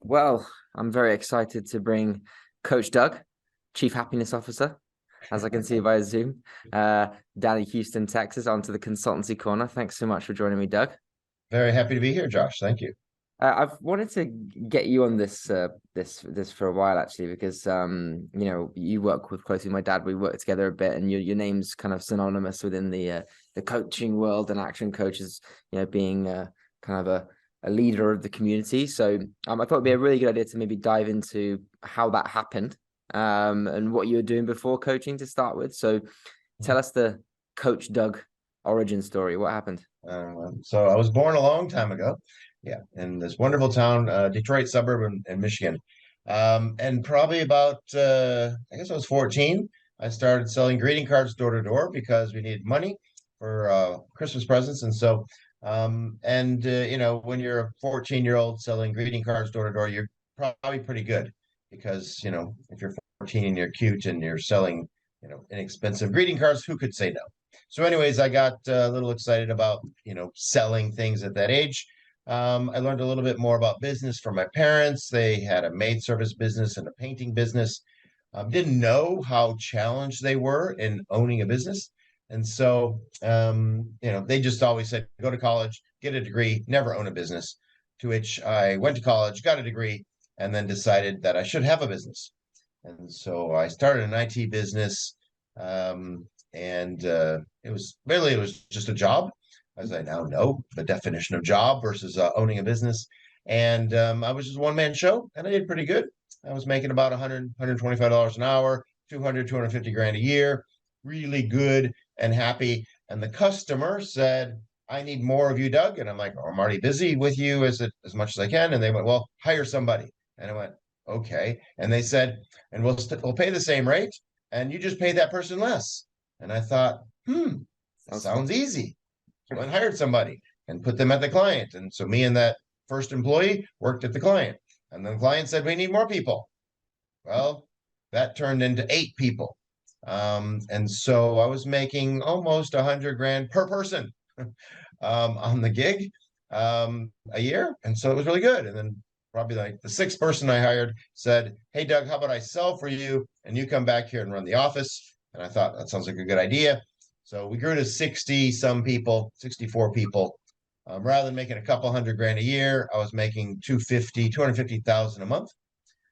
Well, I'm very excited to bring Coach Doug, Chief Happiness Officer, as I can see via Zoom, uh, down in Houston, Texas, onto the Consultancy Corner. Thanks so much for joining me, Doug. Very happy to be here, Josh. Thank you. I've wanted to get you on this for a while actually because you work with closely with my dad. We work together a bit, and your name's kind of synonymous within the coaching world and action coaches. Being kind of a leader of the community. So I thought it'd be a really good idea to maybe dive into how that happened and what you were doing before coaching to start with. So tell us the Coach Doug origin story. What happened? So I was born a long time ago, yeah, in this wonderful town, Detroit suburb in Michigan. And probably about, I guess I was 14, I started selling greeting cards door to door because we needed money for Christmas presents. When you're a 14-year-old selling greeting cards door to door, you're probably pretty good because, if you're 14 and you're cute and you're selling, inexpensive greeting cards, who could say no? So, anyways, I got a little excited about, selling things at that age. I learned a little bit more about business from my parents. They had a maid service business and a painting business. Didn't know how challenged they were in owning a business. And so, they just always said, go to college, get a degree, never own a business. To which I went to college, got a degree, and then decided that I should have a business. And so I started an IT business. And it was just a job, as I now know the definition of job versus owning a business. And I was just a one man show, and I did pretty good. I was making about 100 $125 an hour, 200 250 grand a year, really good and happy. And the customer said, I need more of you, Doug. And I'm like, oh, I'm already busy with you as much as I can. And they went, well, hire somebody. And I went, okay. And they said, and we'll pay the same rate, and you just pay that person less. And I thought, that Sounds fun. sounds easy. So I hired somebody and put them at the client. And so me and that first employee worked at the client. And then the client said, we need more people. Well, that turned into 8 people. And so I was making almost 100 grand per person on the gig a year. And so it was really good. And then probably like the sixth person I hired said, hey, Doug, how about I sell for you and you come back here and run the office? And I thought that sounds like a good idea. So we grew to 60 some people, 64 people. Rather than making a couple 100 grand a year, I was making 250,000 a month.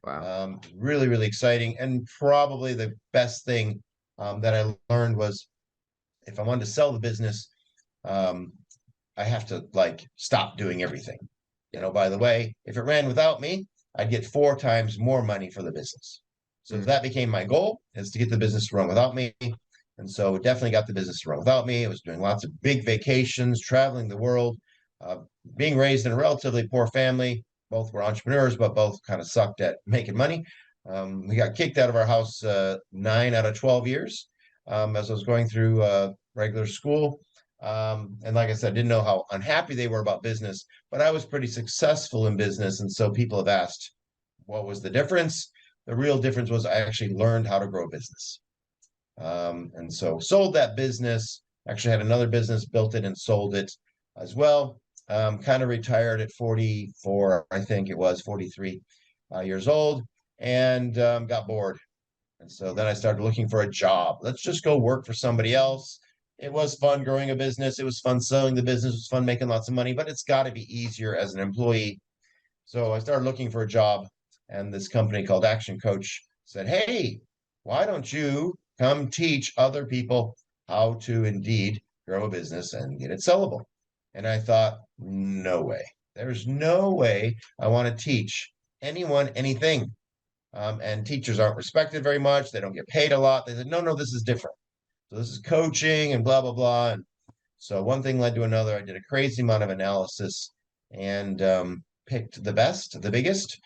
Wow. Really, really exciting. And probably the best thing that I learned was if I wanted to sell the business, um, I have to like stop doing everything. Yeah. By the way, if it ran without me, I'd get 4 times more money for the business. So Mm. that became my goal, is to get the business to run without me. And so it definitely got the business to run without me. I was doing lots of big vacations, traveling the world, uh, being raised in a relatively poor family. Both were entrepreneurs, but both kind of sucked at making money. We got kicked out of our house 9 out of 12 years as I was going through regular school. And like I said, I didn't know how unhappy they were about business, but I was pretty successful in business. And so people have asked, what was the difference? The real difference was I actually learned how to grow a business. And so sold that business, actually had another business, built it and sold it as well. Kind of retired at 44, I think it was 43 years old, and got bored. And so then I started looking for a job. Let's just go work for somebody else. It was fun growing a business. It was fun selling the business. It was fun making lots of money, but it's got to be easier as an employee. So I started looking for a job, and this company called Action Coach said, hey, why don't you come teach other people how to indeed grow a business and get it sellable? And I thought, no way. There's no way I want to teach anyone anything. And teachers aren't respected very much. They don't get paid a lot. They said, no, no, this is different. So this is coaching and blah, blah, blah. And so one thing led to another. I did a crazy amount of analysis and picked the best, the biggest,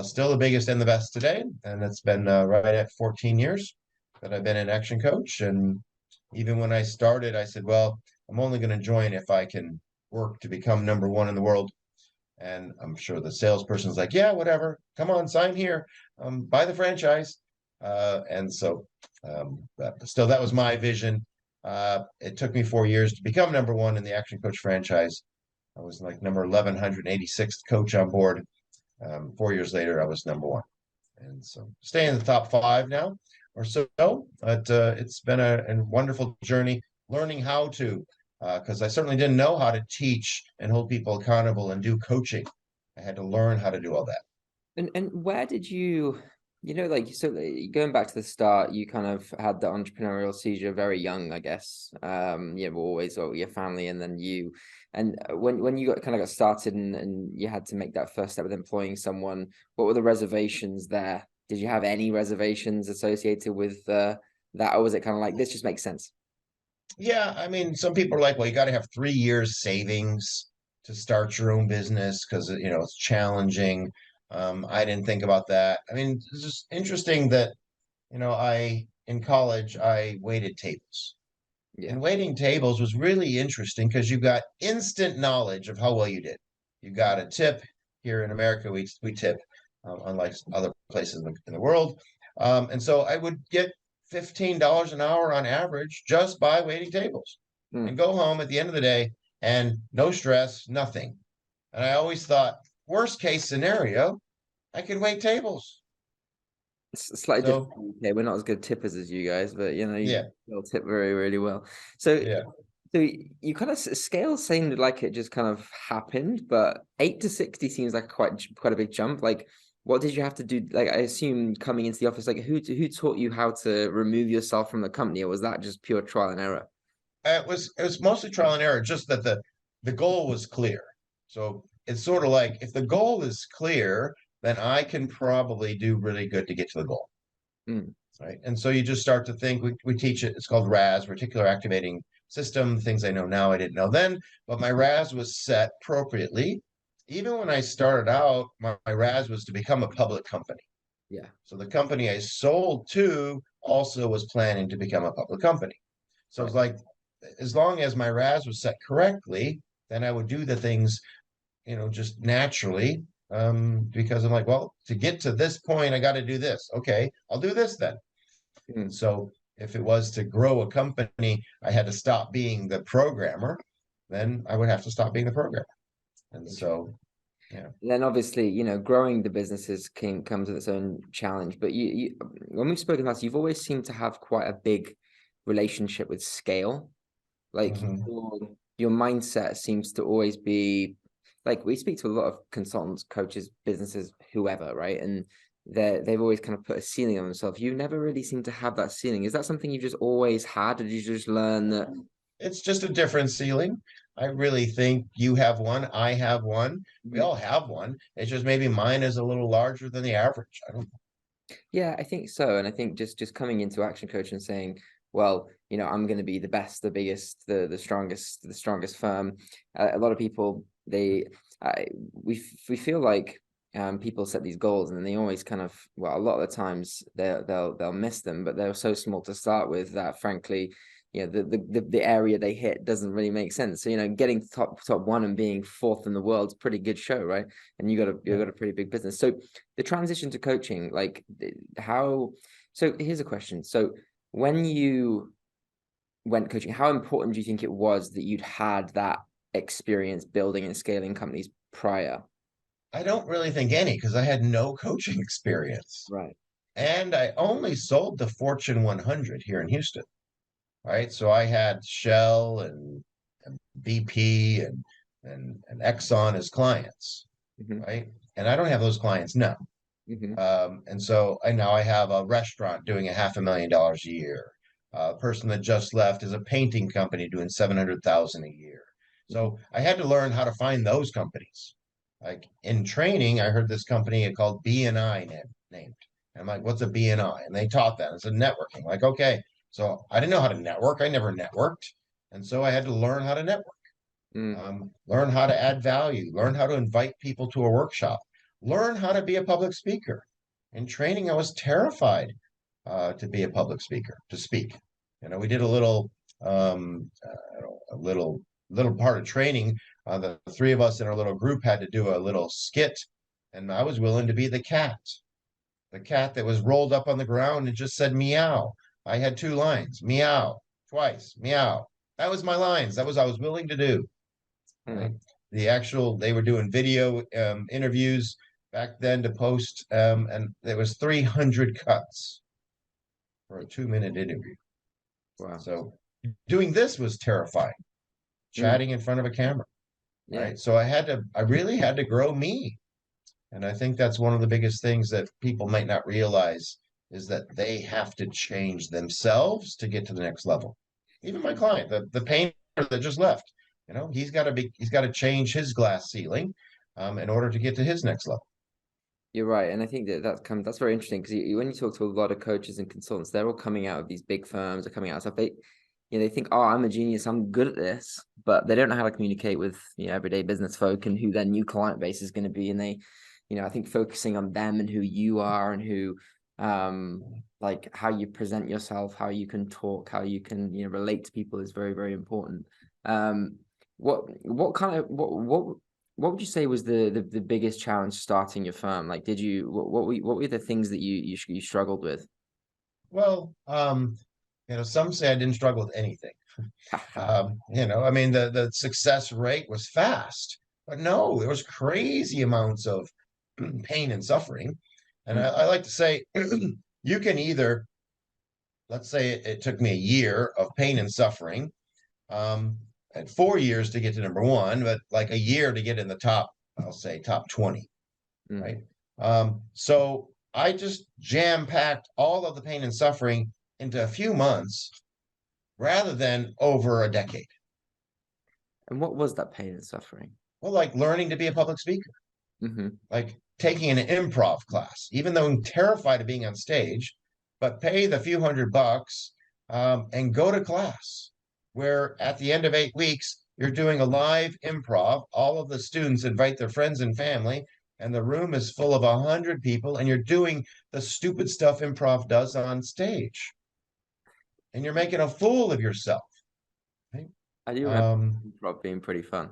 still the biggest and the best today. And it's been right at 14 years that I've been an action coach. And even when I started, I said, well, I'm only going to join if I can work to become number one in the world. And I'm sure the salesperson's like, yeah, whatever. Come on, sign here. Buy the franchise. And so, but still, that was my vision. It took me 4 years to become number one in the Action Coach franchise. I was like number 1186th coach on board. 4 years later, I was number one. And so staying in the top five now or so. But it's been a wonderful journey learning how to, because I certainly didn't know how to teach and hold people accountable and do coaching. I had to learn how to do all that. And where did you, like, so going back to the start, you kind of had the entrepreneurial seizure very young, I guess. Always your family, and then you, and when you got started and you had to make that first step with employing someone, what were the reservations there? Did you have any reservations associated with that, or was it kind of like this just makes sense? Yeah, I mean, some people are like, well, you got to have 3 years savings to start your own business because it's challenging. I didn't think about that. I mean, it's just interesting that I in college I waited tables. Yeah. And waiting tables was really interesting because you got instant knowledge of how well you did. You got a tip. Here in America. We tip, unlike other places in the world. And so I would get $15 an hour on average just by waiting tables, and go home at the end of the day and no stress, nothing. And I always thought, worst case scenario, I could wait tables. It's slightly So different. Okay, we're not as good tippers as you guys, but you yeah, still tip very, really well. So, yeah. so you kind of scale seemed like it just kind of happened, but 8 to 60 seems like quite a big jump. Like, what did you have to do? Like, I assume coming into the office, like who taught you how to remove yourself from the company, or was that just pure trial and error? It was mostly trial and error, just that the goal was clear. So it's sort of like if the goal is clear, then I can probably do really good to get to the goal. Mm. Right. And so you just start to think, we teach it, it's called RAS, reticular activating system, things I know now I didn't know then, but my RAS was set appropriately. Even when I started out, my RAS was to become a public company. Yeah. So the company I sold to also was planning to become a public company. So Right. it's like, as long as my RAS was set correctly, then I would do the things, just naturally. Because I'm like, well, to get to this point, I got to do this. Okay, I'll do this then. Mm. So if it was to grow a company, I had to stop being the programmer, then I would have to stop being the programmer. And so, yeah. Then obviously, growing the businesses comes with its own challenge. But when we've spoken about, you've always seemed to have quite a big relationship with scale. Like Mhm. your mindset seems to always be like, we speak to a lot of consultants, coaches, businesses, whoever, right? And they've always kind of put a ceiling on themselves. You never really seem to have that ceiling. Is that something you just always had, or did you just learn that? It's just a different ceiling. I really think you have one, I have one. We Mhm. all have one. It's just maybe mine is a little larger than the average. I don't. Yeah, I think so. And I think just coming into Action Coach and saying, well, I'm going to be the best, the biggest, the strongest firm. A lot of people, we feel like people set these goals and then they always kind of, well, a lot of the times they'll miss them, but they're so small to start with that frankly, the area they hit doesn't really make sense. So, getting top one and being fourth in the world is a pretty good show, right? And you got a pretty big business. So the transition to coaching, like how, so here's a question. So when you went coaching, how important do you think it was that you'd had that experience building and scaling companies prior? I don't really think any because I had no coaching experience. Right. And I only sold the Fortune 100 here in Houston. Right. So I had Shell and BP and Exxon as clients. Mm-hmm. Right. And I don't have those clients now. Mm-hmm. And so I have a restaurant doing $500,000 a year. A person that just left is a painting company doing 700,000 a year. Mm-hmm. So I had to learn how to find those companies. Like in training, I heard this company called BNI named. And I'm like, what's a BNI? And they taught that. It's a networking. Like, okay. So I didn't know how to network. I never networked. And so I had to learn how to network, Mm. learn how to add value, learn how to invite people to a workshop, learn how to be a public speaker. In training, I was terrified to be a public speaker, to speak. We did a little part of training. The three of us in our little group had to do a little skit, and I was willing to be the cat that was rolled up on the ground and just said meow. I had two lines, meow, twice, meow. That was my lines. That was I was willing to do. Mm. Right. They were doing video interviews. back then to post, and there was 300 cuts for a 2-minute interview. Wow. So doing this was terrifying, Mm, chatting in front of a camera, yeah. right? So I really had to grow me. And I think that's one of the biggest things that people might not realize is that they have to change themselves to get to the next level. Even my client, the painter that just left, he's got to change his glass ceiling, in order to get to his next level. You're right, and I think that's very interesting because when you talk to a lot of coaches and consultants, they're all coming out of these big firms, are coming out of stuff. They think, oh, I'm a genius, I'm good at this, but they don't know how to communicate with everyday business folk and who their new client base is going to be. And I think focusing on them and who you are and who, like how you present yourself, how you can talk, how you can relate to people is very, very important. What would you say was the biggest challenge starting your firm? Like, what were the things that you struggled with? Well, some say I didn't struggle with anything. I mean, the success rate was fast, but no, there was crazy amounts of pain and suffering. And I like to say, you can either, let's say it took me a year of pain and suffering, and 4 years to get to number one, but like a year to get in the top, I'll say top 20, Mm. right? So I just jam packed all of the pain and suffering into a few months rather than over a decade. And what was that pain and suffering? Well, like learning to be a public speaker, Mm-hmm. like taking an improv class, even though I'm terrified of being on stage, but pay the few $100, and go to class where at the end of 8 weeks, you're doing a live improv. All of the students invite their friends and family, and the room is full of 100 people, and you're doing the stupid stuff improv does on stage, and you're making a fool of yourself. Right? I do remember Um, improv being pretty fun.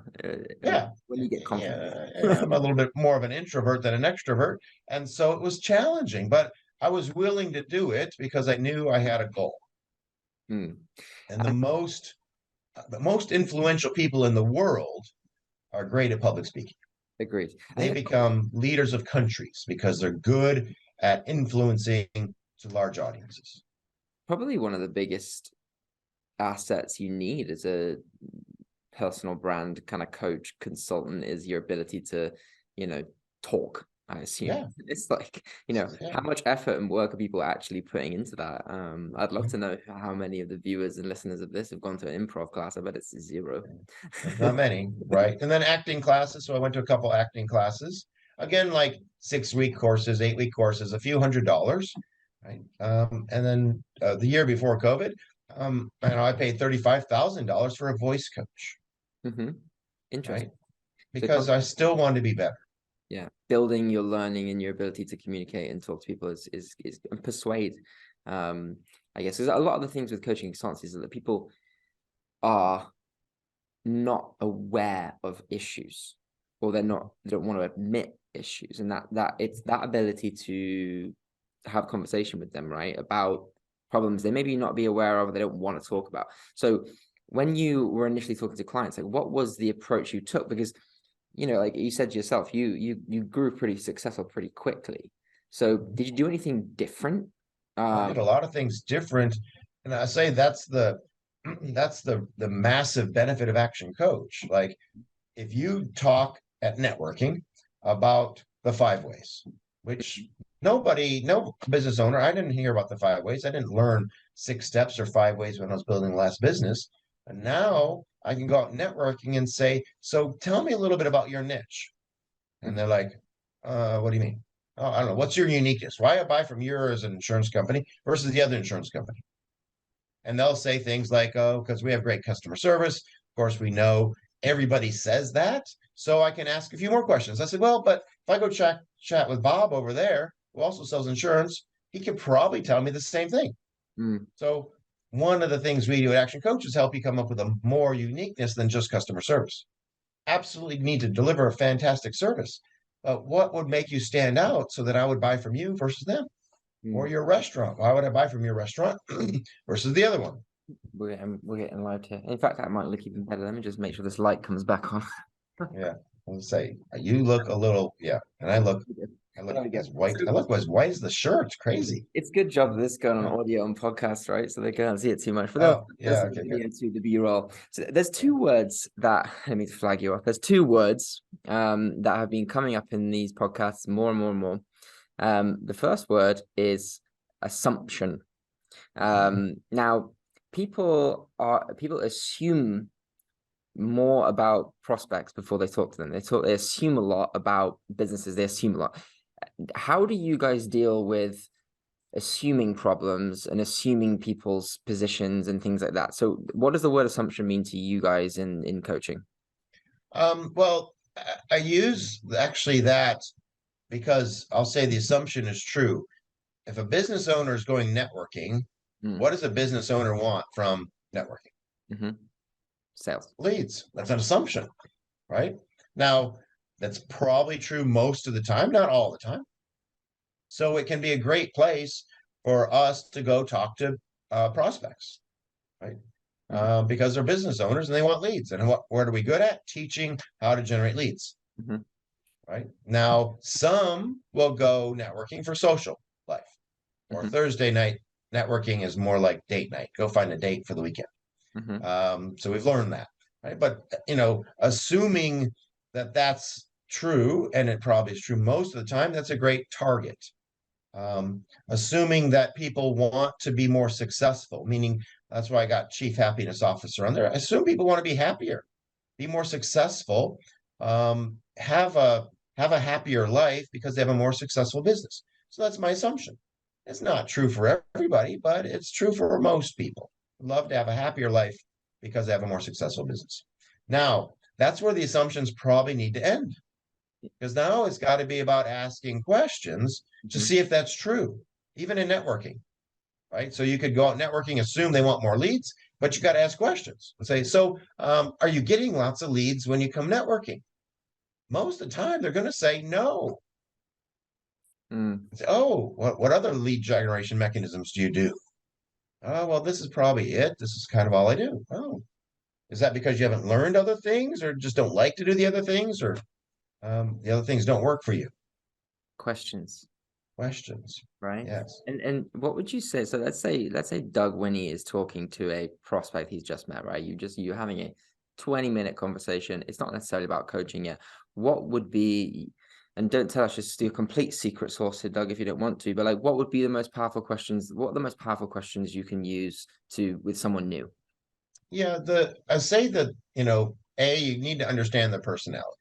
yeah, When you get confident. yeah, I'm a little bit more of an introvert than an extrovert, and so it was challenging, but I was willing to do it because I knew I had a goal. Mm. And the most influential people in the world are great at public speaking. Agreed. I They think become leaders of countries because they're good at influencing to large audiences. probably one of the biggest assets you need as a personal brand kind of coach consultant is your ability to talk. I assume Yeah, it's like yeah. how much effort and work are people actually putting into that. I'd love to know how many of the viewers and listeners of this have gone to an improv class. I bet it's zero. There's not many, right? And then acting classes. So I went to a couple acting classes. Again, like 6-week courses, 8-week courses, a few $100s, right? And then the year before COVID, I paid $35,000 for a voice coach, Mm-hmm. right? Interesting. So Because I still wanted to be better. yeah, building your learning and your ability to communicate and talk to people is and persuade. I guess there's a lot of the things with coaching consultancies is that people are not aware of issues, or they don't want to admit issues, and that it's that ability to have conversation with them, right, about problems they maybe not be aware of, or they don't want to talk about. So when you were initially talking to clients, like what was the approach you took? Because like you said yourself, you grew pretty successful pretty quickly. So did you do anything different? I did a lot of things different, and I say that's the that's the massive benefit of Action Coach. Like if you talk at networking about the 5 ways, which no business owner, I didn't hear about the 5 ways. I didn't learn 6 steps or 5 ways when I was building the last business. And now I can go out networking and say, so tell me a little bit about your niche. And they're like, what do you mean? Oh, I don't know. What's your uniqueness? Why I buy from you as an insurance company versus the other insurance company? And they'll say things like, oh, because we have great customer service. Of course, we know everybody says that. So I can ask a few more questions. I said, well, but if I go chat with Bob over there, who also sells insurance, he could probably tell me the same thing. Mm. So one of the things we do at Action Coach is help you come up with a more uniqueness than just customer service. Absolutely need to deliver a fantastic service. But what would make you stand out so that I would buy from you versus them? Or your restaurant. Why would I buy from your restaurant versus the other one? We're getting live here. In fact, that might look even better. Let me just make sure this light comes back on. Yeah. I'll say, you look a little, yeah. And I look There we go. as white. I look as white as the shirt. It's crazy. It's good job that this is going on Yeah. audio and podcast, right? So they can't see it too much. But Oh, there's yeah. the Okay, good. video to the B-roll. So there's two words that let me flag you off. There's two words that have been coming up in these podcasts more and more and more. The first word is assumption. Now people assume more about prospects before they talk to them. They assume a lot about businesses. They assume a lot. How do you guys deal with assuming problems and assuming people's positions and things like that? So what does the word assumption mean to you guys in coaching? Well, I use actually that because I'll say the assumption is true. If a business owner is going networking, what does a business owner want from networking? Sales. Leads. That's an assumption, right? Now, that's probably true most of the time, not all the time. So it can be a great place for us to go talk to prospects, right? Because they're business owners and they want leads. And what are we good at? Teaching how to generate leads. Right? Now, some will go networking for social life, or Thursday night networking is more like date night. Go find a date for the weekend. So we've learned that, right? But assuming that that's true, and it probably is true most of the time, that's a great target. Assuming that people want to be more successful, meaning that's why I got Chief Happiness Officer on there. I assume people want to be happier, be more successful, have a happier life because they have a more successful business. So that's my assumption. It's not true for everybody, but it's true for most people. Love to have a happier life because they have a more successful business. Now, that's where the assumptions probably need to end. Because now it's got to be about asking questions to see if that's true, even in networking, right? So you could go out networking, assume they want more leads, but you got to ask questions and say, so are you getting lots of leads when you come networking? Most of the time, they're going to say no. Say, oh, what other lead generation mechanisms do you do? Oh, well, this is probably it. This is kind of all I do. Oh, is that because you haven't learned other things or just don't like to do the other things, or the other things don't work for you? Questions. Right? Yes. And what would you say? So let's say Doug Winnie is talking to a prospect he's just met, right? You're having a 20-minute conversation. It's not necessarily about coaching yet. What would be, and don't tell us just do a complete secret sauce here, Doug, if you don't want to, but like what would be the most powerful questions? What are the most powerful questions you can use with someone new? Yeah, I say that, you need to understand their personality.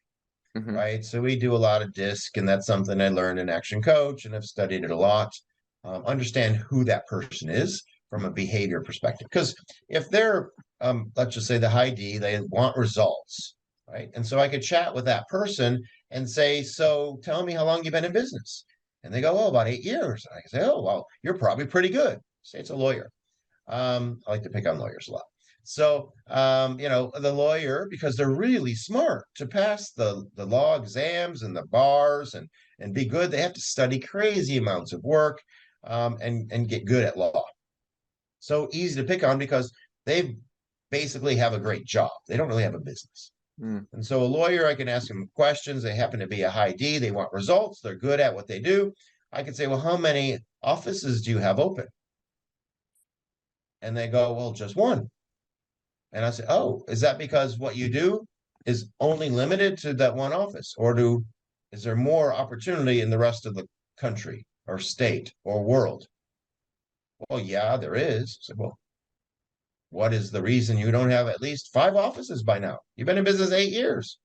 Right? So we do a lot of DISC, and that's something I learned in Action Coach, and I've studied it a lot. Understand who that person is from a behavior perspective. Because if they're, let's just say the high D, they want results, right? And so I could chat with that person and say, so tell me how long you've been in business. And they go, oh, about 8 years. And I can say, oh, well, you're probably pretty good. Say it's a lawyer. I like to pick on lawyers a lot. So, the lawyer, because they're really smart to pass the law exams and the bars and be good, they have to study crazy amounts of work and get good at law. So easy to pick on because they basically have a great job. They don't really have a business. And so a lawyer, I can ask them questions. They happen to be a high D. They want results. They're good at what they do. I can say, well, how many offices do you have open? And they go, well, just one. And I say, oh, is that because what you do is only limited to that one office? Or is there more opportunity in the rest of the country or state or world? Well, yeah, there is. So, well, what is the reason you don't have at least 5 offices by now? You've been in business 8 years.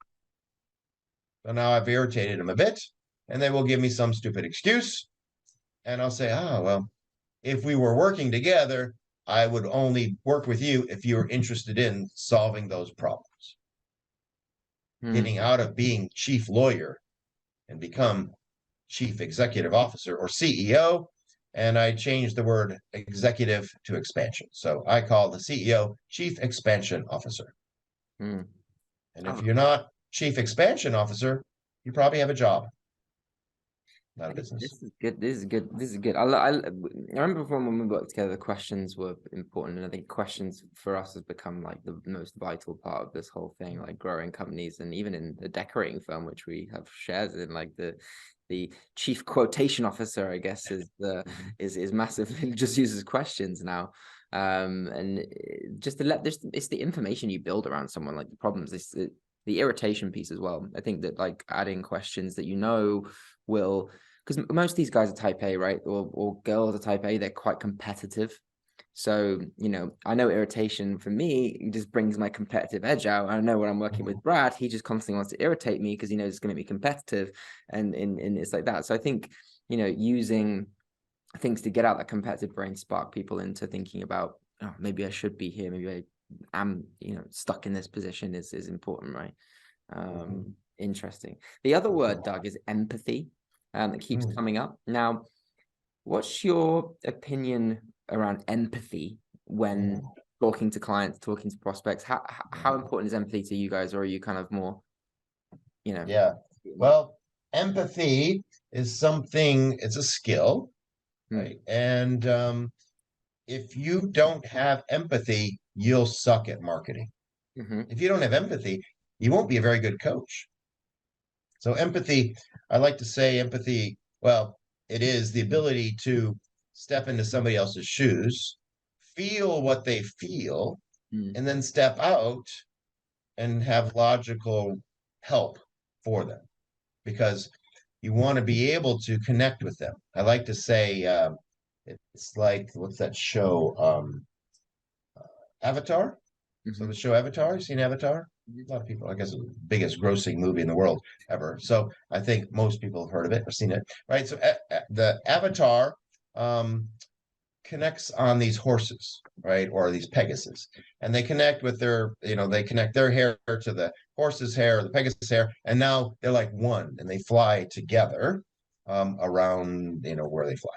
So now I've irritated them a bit, and they will give me some stupid excuse. And I'll say, well, if we were working together, I would only work with you if you were interested in solving those problems. Getting out of being chief lawyer and become chief executive officer or CEO. And I changed the word executive to expansion. So I call the CEO chief expansion officer. And if you're not chief expansion officer, you probably have a job. not a business. This is good. This is good. This is good. I remember from when we worked together, the questions were important, and I think questions for us has become like the most vital part of this whole thing, like growing companies, and even in the decorating firm, which we have shares in, like the chief quotation officer, I guess, is massively just uses questions now. And just to let this, it's the information you build around someone, like the problems, the irritation piece as well. I think that like adding questions that will, because most of these guys are type A, right? Or girls are type A, they're quite competitive. So, I know irritation for me just brings my competitive edge out. I know when I'm working with Brad, he just constantly wants to irritate me because he knows it's going to be competitive, and it's like that. So I think, using things to get out that competitive brain, spark people into thinking about, oh, maybe I should be here, maybe I am, stuck in this position is important, right? Interesting. The other word, Doug, is empathy, that keeps coming up. Now, what's your opinion around empathy when talking to clients, talking to prospects? How important is empathy to you guys, or are you kind of more, Yeah. Well, empathy is something, it's a skill, right? And if you don't have empathy, you'll suck at marketing. If you don't have empathy, you won't be a very good coach. So empathy, I like to say empathy, well, it is the ability to step into somebody else's shoes, feel what they feel, and then step out and have logical help for them, because you want to be able to connect with them. I like to say it's like, what's that show? Avatar. So the show Avatar, you seen Avatar? A lot of people, I guess, the biggest grossing movie in the world ever. So I think most people have heard of it or seen it, right? So the Avatar connects on these horses, right, or these Pegasus, and they connect with they connect their hair to the horse's hair, the Pegasus hair, and now they're like one, and they fly together around, where they fly.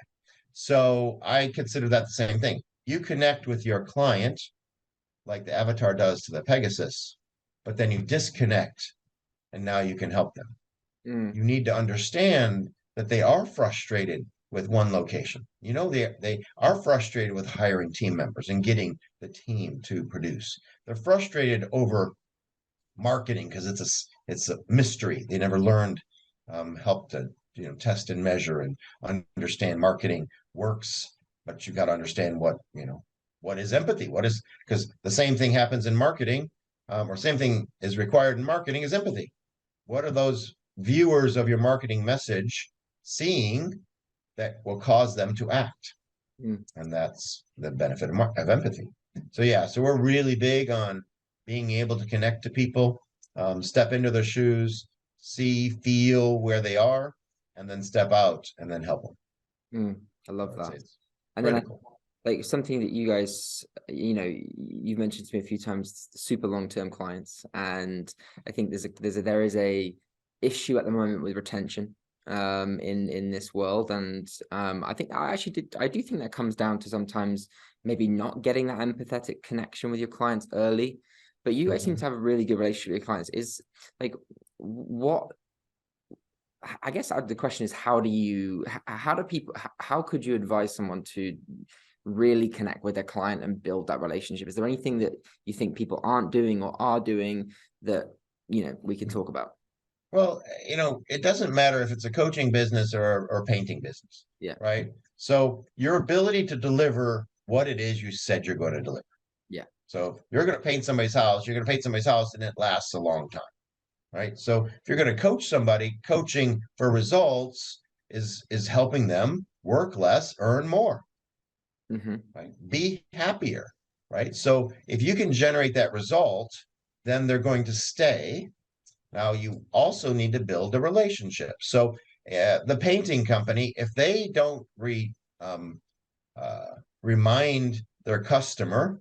So I consider that the same thing. You connect with your client like the Avatar does to the Pegasus, but then you disconnect and now you can help them. You need to understand that they are frustrated with one location. They are frustrated with hiring team members and getting the team to produce. They're frustrated over marketing because it's a mystery. They never learned help to test and measure and understand marketing works, but you got to understand what is empathy? Because the same thing happens in marketing, or same thing is required in marketing as empathy. What are those viewers of your marketing message seeing that will cause them to act? And that's the benefit of empathy. So we're really big on being able to connect to people, step into their shoes, see, feel where they are, and then step out and then help them. I love that. And critical. Then like something that you guys, you've mentioned to me a few times, super long-term clients, and I think there is a issue at the moment with retention in this world, and I do think that comes down to sometimes maybe not getting that empathetic connection with your clients early, but you guys seem to have a really good relationship with your clients. Is like what I guess the question is, how could you advise someone to really connect with their client and build that relationship? Is there anything that you think people aren't doing or are doing that, we can talk about? Well, it doesn't matter if it's a coaching business or a painting business. Yeah. Right. So your ability to deliver what it is you said you're going to deliver. Yeah. So you're going to paint somebody's house, and it lasts a long time. Right. So if you're going to coach somebody, coaching for results is helping them work less, earn more. Right. Be happier. Right. So if you can generate that result, then they're going to stay. Now you also need to build a relationship. So the painting company, if they don't remind their customer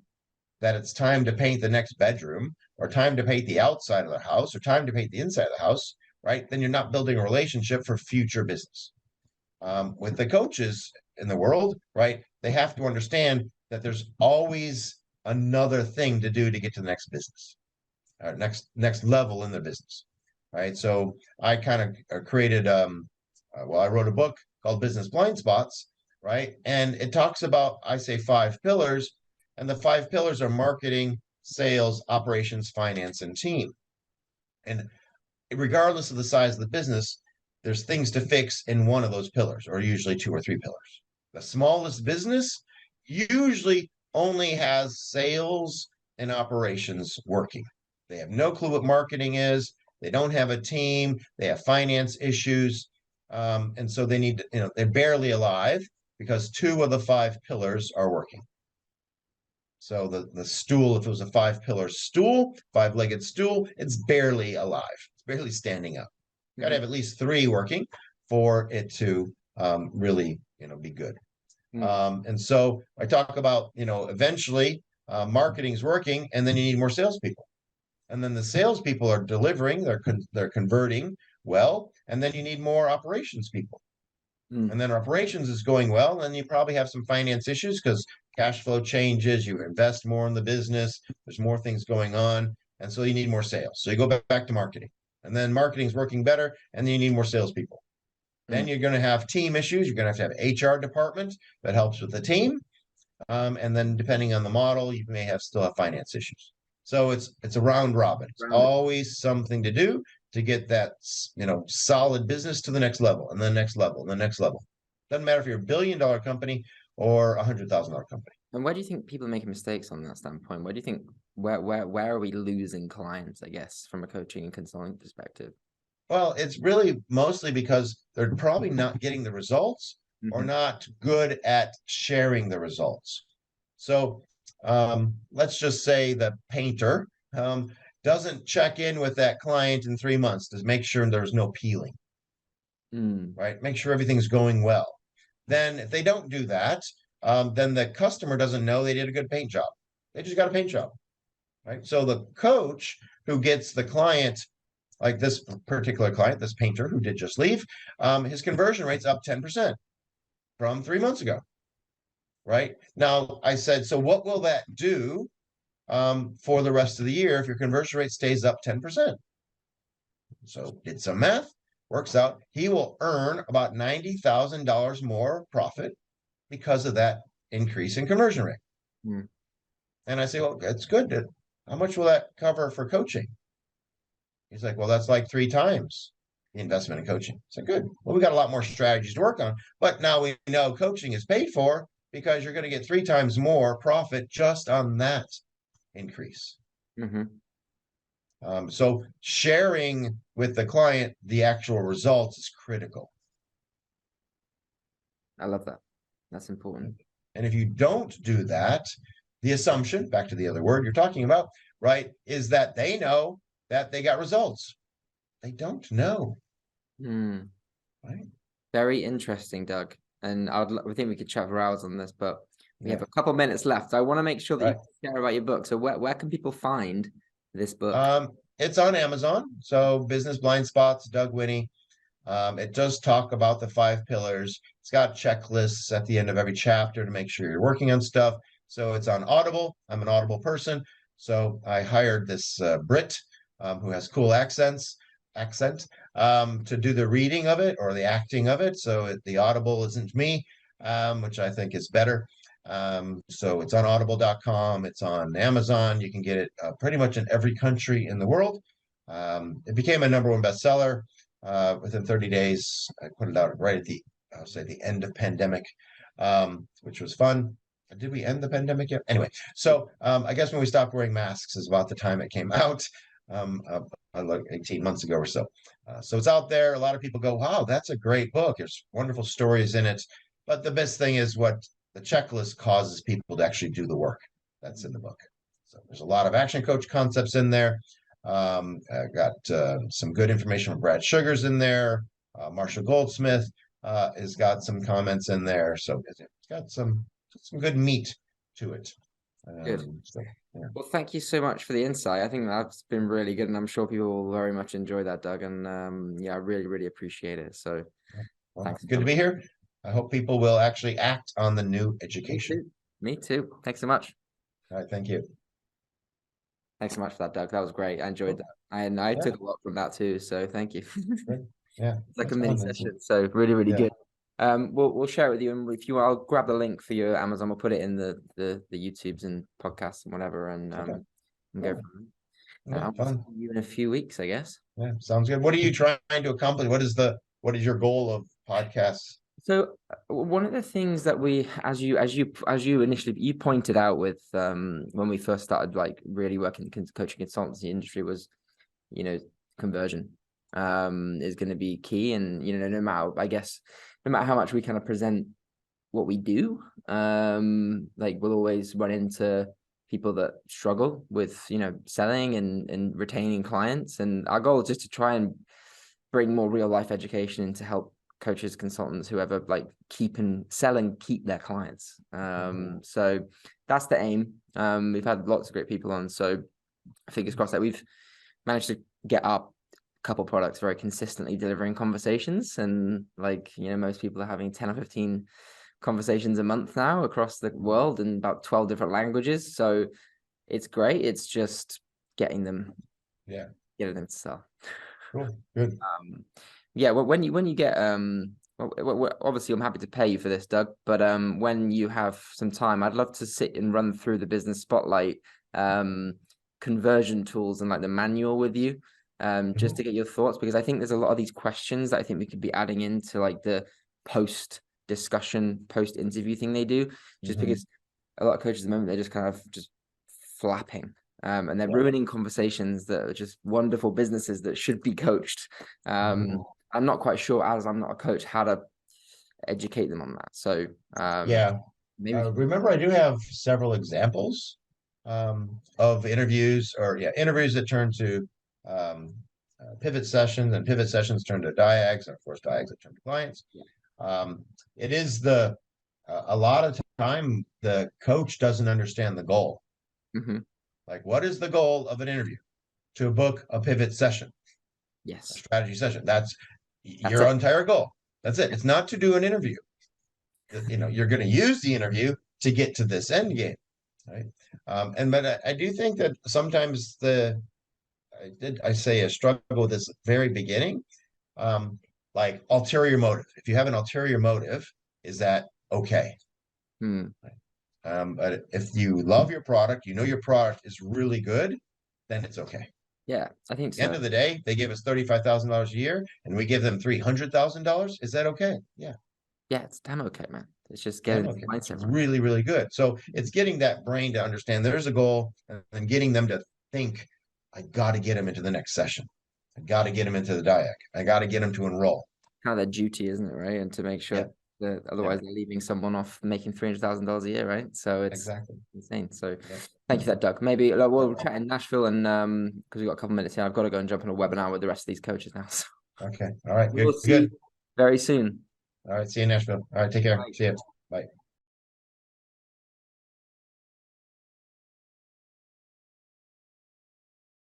that it's time to paint the next bedroom, or time to paint the outside of the house, or time to paint the inside of the house, right? Then you're not building a relationship for future business. With the coaches in the world, right? They have to understand that there's always another thing to do to get to the next business, next level in the business, right? So I kind of created Well, I wrote a book called Business Blind Spots, right? And it talks about, I say, 5 pillars, and the 5 pillars are marketing, sales, operations, finance, and team. And regardless of the size of the business, there's things to fix in one of those pillars, or usually 2 or 3 pillars. The smallest business usually only has sales and operations working. They have no clue what marketing is. They don't have a team. They have finance issues. And so they need to, they're barely alive because 2 of the 5 pillars are working. So the stool, if it was a 5-pillar stool, 5-legged stool, it's barely alive. It's barely standing up. Got to have at least 3 working for it to really, be good. And so I talk about, eventually marketing's working, and then you need more salespeople. And then the salespeople are delivering, they're converting well, and then you need more operations people. And then operations is going well, and you probably have some finance issues because cash flow changes, you invest more in the business, there's more things going on, and so you need more sales. So you go back to marketing, and then marketing's working better, and then you need more salespeople. Then you're going to have team issues. You're going to have HR department that helps with the team, and then depending on the model, you may still have finance issues. So it's a round robin. It's always something to do to get that solid business to the next level, and the next level, and the next level. Doesn't matter if you're $1 billion company or $100,000 company. And where do you think people are making mistakes on that standpoint? Where do you think where are we losing clients, I guess, from a coaching and consulting perspective? Well, it's really mostly because they're probably not getting the results or not good at sharing the results. So let's just say the painter doesn't check in with that client in 3 months to make sure there's no peeling, right? Make sure everything's going well. Then if they don't do that, then the customer doesn't know they did a good paint job. They just got a paint job, right? So the coach who gets the client, like this particular client, this painter who did just leave, his conversion rate's up 10% from 3 months ago, right? Now, I said, so what will that do for the rest of the year if your conversion rate stays up 10%? So did some math, works out. He will earn about $90,000 more profit because of that increase in conversion rate. And I say, well, that's good. How much will that cover for coaching? He's like, well, that's like 3 times the investment in coaching. So good. Well, we got a lot more strategies to work on, but now we know coaching is paid for because you're going to get 3 times more profit just on that increase. So sharing with the client the actual results is critical. I love that. That's important. And if you don't do that, the assumption, back to the other word you're talking about, right, is that they know that they got results. They don't know. Right? Very interesting, Doug. And I think we could chat for hours on this, but we have a couple minutes left. I want to make sure that you share about your book. So where can people find this book? It's on Amazon. So Business Blind Spots, Doug Winnie. It does talk about the 5 pillars. It's got checklists at the end of every chapter to make sure you're working on stuff. So it's on Audible. I'm an Audible person. So I hired this Brit who has cool accent to do the reading of it or the acting of it. So the Audible isn't me, which I think is better. So it's on audible.com. It's on Amazon. You can get it pretty much in every country in the world. It became a #1 bestseller within 30 days. I put it out right at the end of pandemic, which was fun. Did we end the pandemic yet? Anyway, so I guess when we stopped wearing masks is about the time it came out, like 18 months ago or so. So it's out there. A lot of people go, wow, that's a great book. There's wonderful stories in it. But the best thing is what the checklist causes people to actually do the work. That's in the book. So there's a lot of action coach concepts in there. I got some good information from Brad Sugars in there. Marshall Goldsmith has got some comments in there. So it's got some good meat to it. Good. Well, thank you so much for the insight. I think that's been really good, and I'm sure people will very much enjoy that, Doug. And I really, really appreciate it. So thanks. Good to be here. I hope people will actually act on the new education. Me too. Thanks so much. All right. Thank you. Thanks so much for that, Doug. That was great. I enjoyed that. And I took a lot from that too. So thank you. Yeah, It's like that's a mini fun. session. So really, really Yeah, good. We'll share it with you, and if you, I'll grab the link for your Amazon. We'll put it in the YouTubes and podcasts and whatever, and okay, and go cool. from there. Yeah, I'll fun. see you in a few weeks, I guess. Yeah, sounds good. What are you trying to accomplish? What is your goal of podcasts? So one of the things that we, as you initially you pointed out with when we first started like really working in the coaching consultancy industry was, you know, conversion is going to be key, and you know, no matter, I guess, no matter how much we kind of present what we do, like we'll always run into people that struggle with, you know, selling and retaining clients, and our goal is just to try and bring more real life education in to help coaches, consultants, whoever, like keep and sell and keep their clients. So that's the aim. We've had lots of great people on, so fingers crossed that we've managed to get up a couple products very consistently delivering conversations, and like, you know, most people are having 10 or 15 conversations a month now across the world in about 12 different languages. So it's great. It's just getting them to sell. Cool, good. Yeah, well, when you get obviously I'm happy to pay you for this, Doug, but when you have some time, I'd love to sit and run through the business spotlight conversion tools and like the manual with you, just to get your thoughts, because I think there's a lot of these questions that I think we could be adding into like the post discussion, post interview thing they do, just because a lot of coaches at the moment, they're just kind of just flapping. And they're ruining conversations that are just wonderful businesses that should be coached. I'm not quite sure, as I'm not a coach, how to educate them on that. So Yeah. maybe Remember, I do have several examples of interviews, or interviews that turn to pivot sessions, and pivot sessions turn to diags, and of course diags that turn to clients. It is a lot of time the coach doesn't understand the goal. Like, what is the goal of an interview? To book a pivot session, a yes, strategy session. That's your entire goal. That's it. It's not to do an interview. You know, you're going to use the interview to get to this end game, right? But I do think that sometimes I say a struggle with this very beginning, like ulterior motive. If you have an ulterior motive, is that okay? But if you love your product, you know your product is really good, then it's okay. Yeah, I think At the end so. of the day, they give us $35,000 a year, and we give them $300,000. Is that okay? Yeah. Yeah, it's damn okay, man. It's just Yeah, getting okay. mindset It's right. really, really good. So it's getting that brain to understand there's a goal, and getting them to think, I got to get them into the next session. I got to get them into the diac. I got to get them to enroll. Kind of their duty, isn't it, right? And to make Yeah, sure that yeah, otherwise they're leaving someone off making $300,000 a year, right? So it's exactly. insane. So Yeah. thank you for that, Doug. Maybe like, we'll chat in Nashville, and because we've got a couple minutes here, I've got to go and jump on a webinar with the rest of these coaches now. So Okay. All right. we'll Good. see Good. you very soon. All right. See you in Nashville. All right. Take care. Bye. See you. Bye.